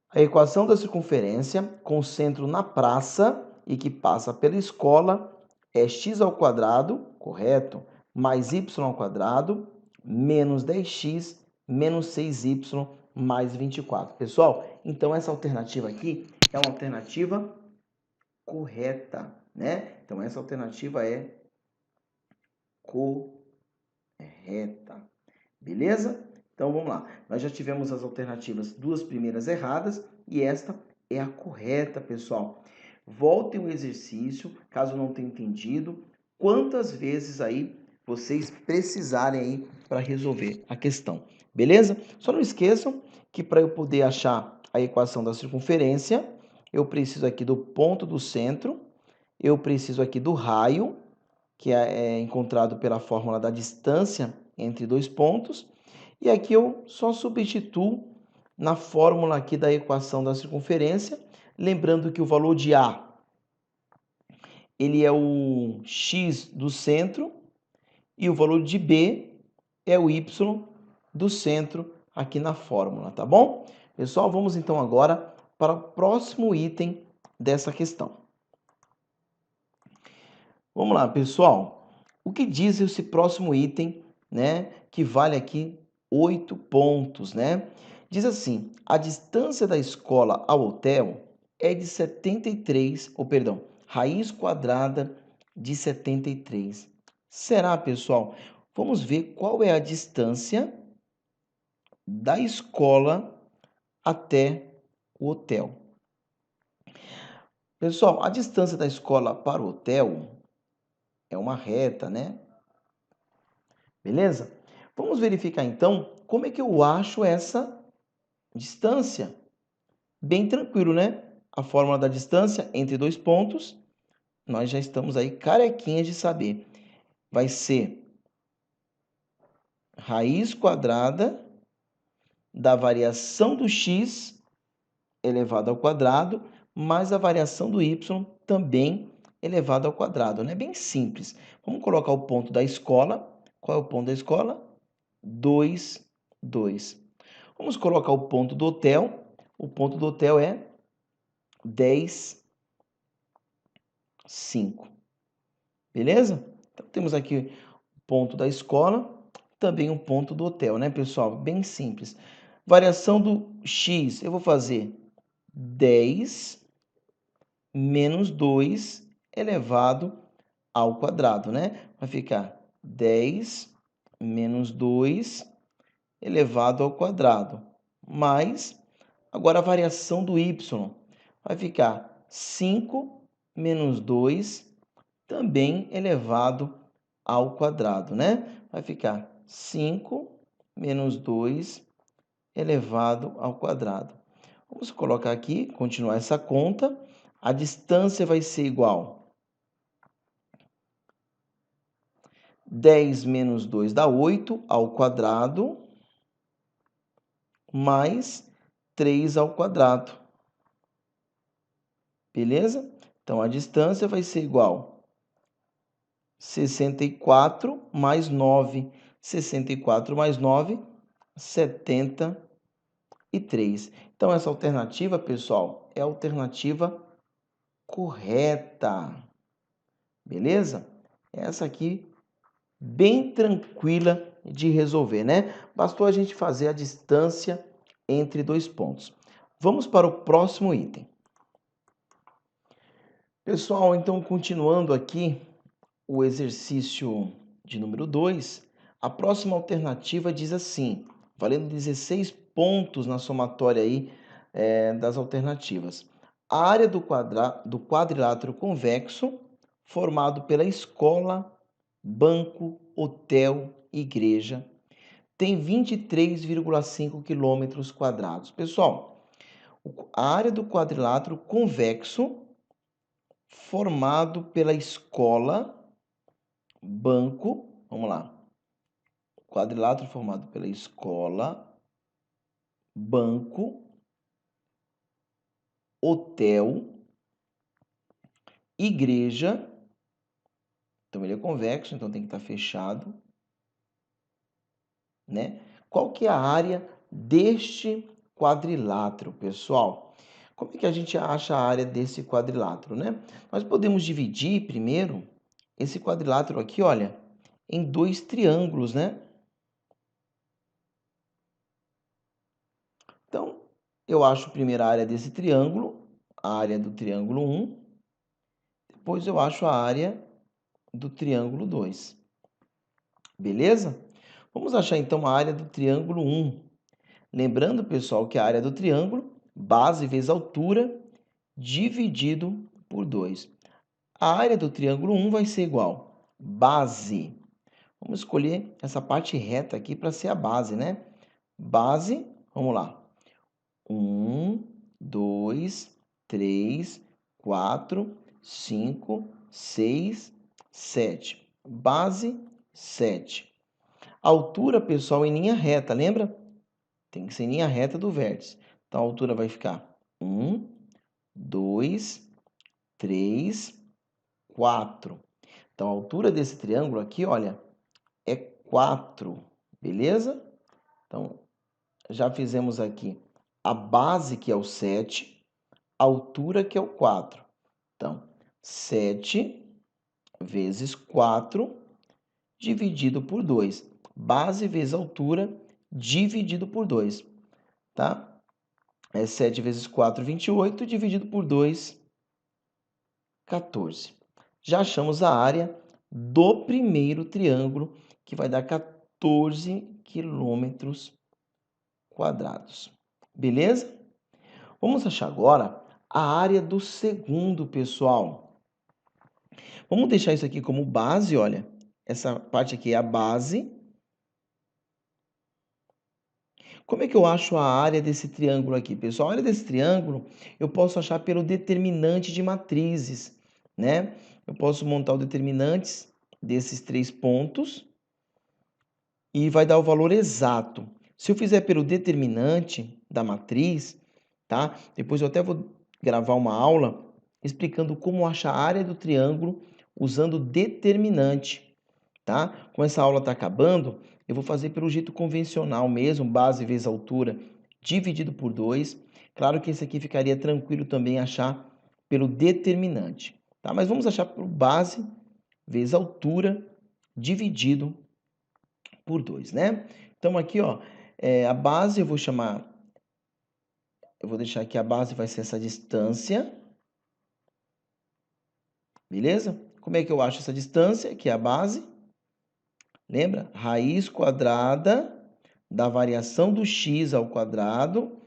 A equação da circunferência com centro na praça e que passa pela escola é x ao quadrado, correto, mais y ao quadrado, menos 10x, menos 6y, mais 24. Pessoal, então essa alternativa aqui é uma alternativa correta, né? Então essa alternativa é correta. Beleza? Então vamos lá. Nós já tivemos as alternativas, duas primeiras erradas e esta é a correta, pessoal. Voltem o exercício, caso não tenha entendido, quantas vezes aí vocês precisarem aí para resolver a questão. Beleza? Só não esqueçam que para eu poder achar a equação da circunferência, eu preciso aqui do ponto do centro, eu preciso aqui do raio, que é encontrado pela fórmula da distância entre dois pontos, e aqui eu só substituo na fórmula aqui da equação da circunferência, lembrando que o valor de A, ele é o x do centro, e o valor de B é o y do centro aqui na fórmula, tá bom? Pessoal, vamos então agora para o próximo item dessa questão. Vamos lá, pessoal. O que diz esse próximo item, né, que vale aqui 8 pontos, né? Diz assim: a distância da escola ao hotel é de 73, ou perdão, raiz quadrada de 73. Será, pessoal? Vamos ver qual é a distância da escola até o hotel. Pessoal, a distância da escola para o hotel é uma reta, né? Beleza? Vamos verificar então como é que eu acho essa distância. Bem tranquilo, né? A fórmula da distância entre dois pontos, nós já estamos aí carequinhas de saber. Vai ser raiz quadrada da variação do x elevado ao quadrado, mais a variação do y também elevado ao quadrado, né? Bem simples. Vamos colocar o ponto da escola. Qual é o ponto da escola? 2, 2. Vamos colocar o ponto do hotel. O ponto do hotel é 10, 5. Beleza? Então, temos aqui o ponto da escola, também um ponto do hotel, né, pessoal? Bem simples. Variação do x, eu vou fazer 10 menos 2 elevado ao quadrado, né? Vai ficar 10 menos 2 elevado ao quadrado, mais, agora a variação do y vai ficar 5 menos 2 também elevado ao quadrado, né? Vai ficar 5 menos 2 elevado ao quadrado. Vamos colocar aqui, continuar essa conta. A distância vai ser igual 10 menos 2 dá 8 ao quadrado, mais 3 ao quadrado. Beleza? Então, a distância vai ser igual 64 mais 9. 64 mais 9, 73. Então, essa alternativa, pessoal, é a alternativa correta. Beleza? Essa aqui, bem tranquila de resolver, né? Bastou a gente fazer a distância entre dois pontos. Vamos para o próximo item. Pessoal, então, continuando aqui o exercício de número 2, a próxima alternativa diz assim, valendo 16 pontos na somatória aí das alternativas. A área do quadrilátero convexo, formado pela escola, banco, hotel, igreja, tem 23,5 quilômetros quadrados. Pessoal, a área do quadrilátero convexo, formado pela escola, banco, vamos lá. Quadrilátero formado pela escola, banco, hotel, igreja. Então ele é convexo, então tem que estar fechado, né? Qual que é a área deste quadrilátero, pessoal? Como é que a gente acha a área desse quadrilátero, né? Nós podemos dividir primeiro esse quadrilátero aqui, olha, em dois triângulos, né? Então, eu acho primeiro a área desse triângulo, a área do triângulo 1, depois eu acho a área do triângulo 2. Beleza? Vamos achar então a área do triângulo 1. Lembrando, pessoal, que a área do triângulo, base vezes altura, dividido por 2. A área do triângulo 1 vai ser igual base. Vamos escolher essa parte reta aqui para ser a base, né? Base, vamos lá. 1, 2, 3, 4, 5, 6, 7. Base, 7. Altura, pessoal, em linha reta, lembra? Tem que ser em linha reta do vértice. Então, a altura vai ficar 1, 2, 3, 4. Então, a altura desse triângulo aqui, olha, é 4, beleza? Então, já fizemos aqui a base, que é o 7, a altura, que é o 4. Então, 7 vezes 4 dividido por 2. Base vezes altura dividido por 2, tá? É 7 vezes 4, 28, dividido por 2, 14. Já achamos a área do primeiro triângulo, que vai dar 14 quilômetros quadrados. Beleza? Vamos achar agora a área do segundo, pessoal. Vamos deixar isso aqui como base, olha. Essa parte aqui é a base. Como é que eu acho a área desse triângulo aqui, pessoal? A área desse triângulo eu posso achar pelo determinante de matrizes, né? Eu posso montar os determinantes desses 3 pontos e vai dar o valor exato. Se eu fizer pelo determinante da matriz, tá? Depois eu até vou gravar uma aula explicando como achar a área do triângulo usando determinante, tá? Como essa aula está acabando, eu vou fazer pelo jeito convencional mesmo, base vezes altura dividido por 2. Claro que esse aqui ficaria tranquilo também achar pelo determinante, tá? Mas vamos achar por base vezes altura dividido por 2, né? Então aqui, ó, a base eu vou chamar, eu vou deixar aqui a base vai ser essa distância, beleza? Como é que eu acho essa distância, que é a base? Lembra? Raiz quadrada da variação do x ao quadrado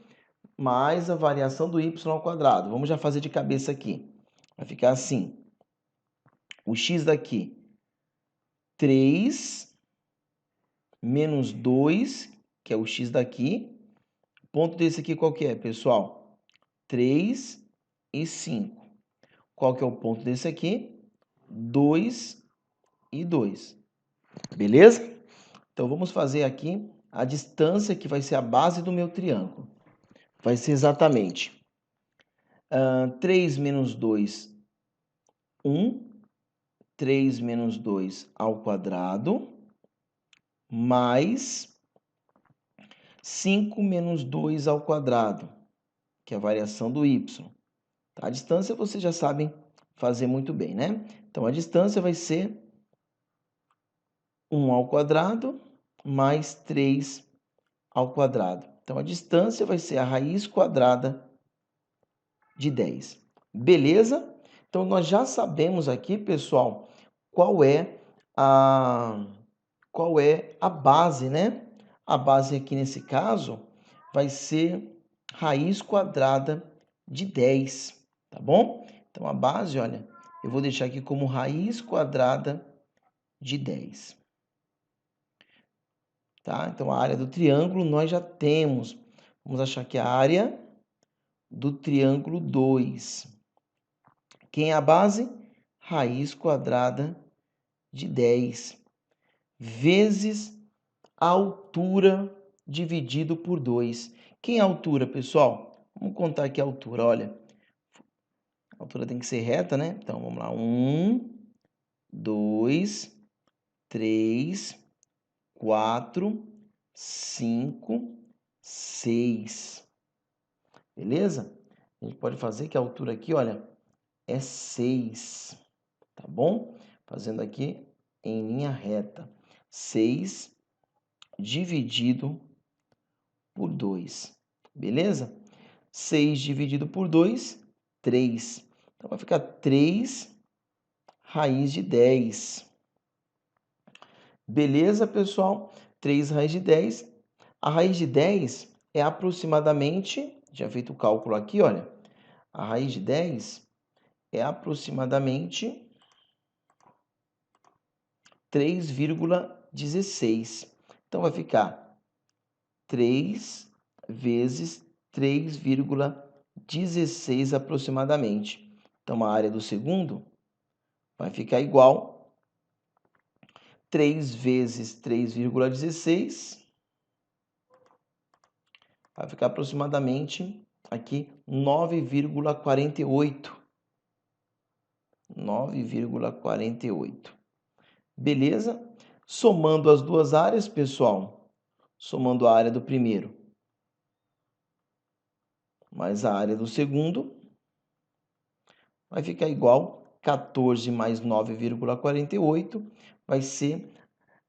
mais a variação do y ao quadrado. Vamos já fazer de cabeça aqui. Vai ficar assim. O x daqui, 3 menos 2, que é o x daqui. Ponto desse aqui qual que é, pessoal? 3 e 5. Qual que é o ponto desse aqui? 2 e 2. Beleza? Então, vamos fazer aqui a distância que vai ser a base do meu triângulo. Vai ser exatamente 3 menos 2, 1. 3 menos 2 ao quadrado, mais 5 menos 2 ao quadrado, que é a variação do y. Tá? A distância vocês já sabem fazer muito bem, né? Então, a distância vai ser 1 ao quadrado mais 3 ao quadrado. Então, a distância vai ser a raiz quadrada de 10. Beleza? Então, nós já sabemos aqui, pessoal, qual é a base, né? A base aqui nesse caso vai ser raiz quadrada de 10, tá bom? Então, a base, olha, eu vou deixar aqui como raiz quadrada de 10. Tá? Então, a área do triângulo nós já temos. Vamos achar aqui a área do triângulo 2. Quem é a base? Raiz quadrada de 10 vezes a altura dividido por 2. Quem é a altura, pessoal? Vamos contar aqui a altura, olha. A altura tem que ser reta, né? Então, vamos lá. 1, 2, 3, 4, 5, 6. Beleza? A gente pode fazer que a altura aqui, olha, é 6, tá bom? Fazendo aqui em linha reta. 6 dividido por 2, beleza? 6 dividido por 2, 3. Então, vai ficar 3 raiz de 10. Beleza, pessoal? 3 raiz de 10. A raiz de 10 é aproximadamente, já feito o cálculo aqui, olha. A raiz de 10 é aproximadamente 3,16. Então, vai ficar 3 vezes 3,16 aproximadamente. Então, a área do segundo vai ficar igual 3 vezes 3,16, vai ficar aproximadamente aqui 9,48. 9,48. Beleza? Somando as duas áreas, pessoal, somando a área do primeiro mais a área do segundo, vai ficar igual 14 mais 9,48, vai ser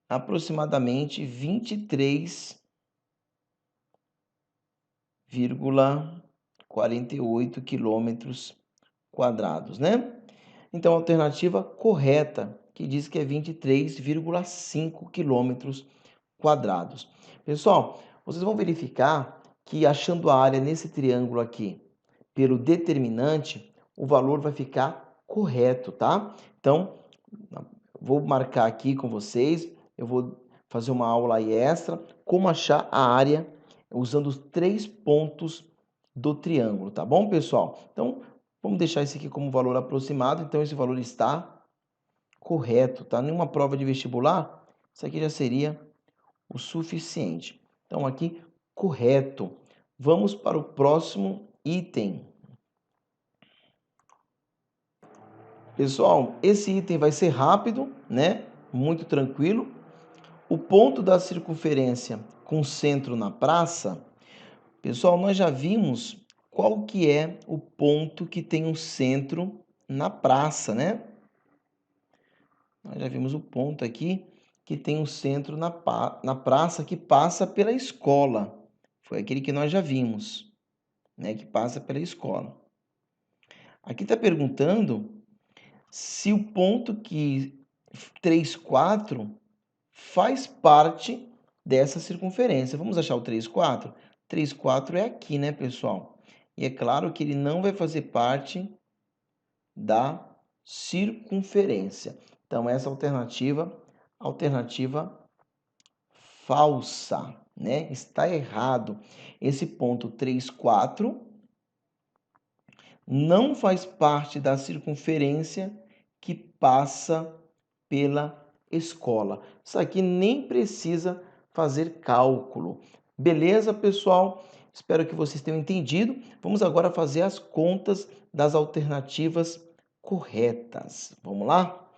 aproximadamente 23,48 quilômetros quadrados, né? Então, a alternativa correta, que diz que é 23,5 quilômetros quadrados. Pessoal, vocês vão verificar que achando a área nesse triângulo aqui pelo determinante, o valor vai ficar correto, tá? Então, vou marcar aqui com vocês, eu vou fazer uma aula aí extra, como achar a área usando os 3 pontos do triângulo, tá bom, pessoal? Então, vamos deixar esse aqui como valor aproximado, então esse valor está correto, tá? Nenhuma prova de vestibular, isso aqui já seria o suficiente. Então, aqui, correto. Vamos para o próximo item. Pessoal, esse item vai ser rápido, né? Muito tranquilo. O ponto da circunferência com centro na praça, pessoal, nós já vimos qual que é o ponto que tem um centro na praça, né? Nós já vimos o ponto aqui que tem um centro na praça que passa pela escola. Foi aquele que nós já vimos, né? Que passa pela escola. Aqui está perguntando se o ponto que 3, 4 faz parte dessa circunferência. Vamos achar o 3, 4? 3, 4 é aqui, né, pessoal? E é claro que ele não vai fazer parte da circunferência. Então, essa alternativa falsa, né? Está errado. Esse ponto 3, 4 não faz parte da circunferência que passa pela escola. Isso aqui nem precisa fazer cálculo. Beleza, pessoal? Espero que vocês tenham entendido. Vamos agora fazer as contas das alternativas corretas. Vamos lá?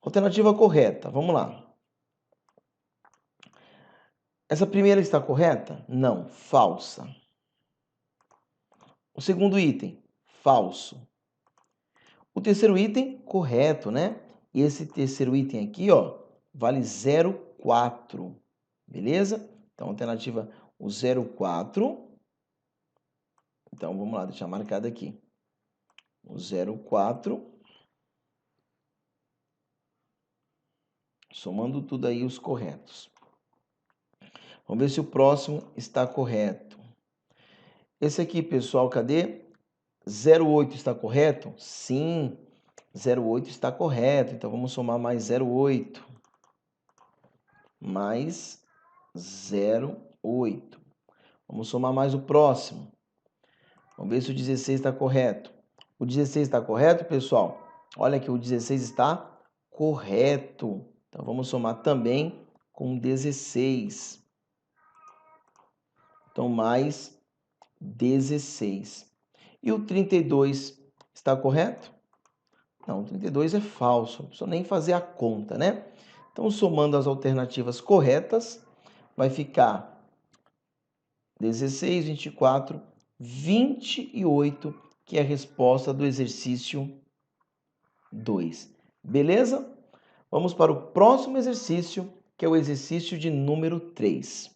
Alternativa correta, vamos lá. Essa primeira está correta? Não, falsa. O segundo item, falso. O terceiro item, correto, né? E esse terceiro item aqui, ó, vale 0,4. Beleza? Então, alternativa o 0,4. Então, vamos lá, deixar marcado aqui. O 0,4. Somando tudo aí os corretos. Vamos ver se o próximo está correto. Esse aqui, pessoal, cadê? 0,8 está correto? Sim, 0,8 está correto. Então, vamos somar mais 0,8. Mais 0,8. Vamos somar mais o próximo. Vamos ver se o 16 está correto. O 16 está correto, pessoal? Olha que o 16 está correto. Então, vamos somar também com 16. Então, mais 16. E o 32 está correto? Não, o 32 é falso. Não precisa nem fazer a conta, né? Então, somando as alternativas corretas, vai ficar 16, 24, 28, que é a resposta do exercício 2. Beleza? Vamos para o próximo exercício, que é o exercício de número 3.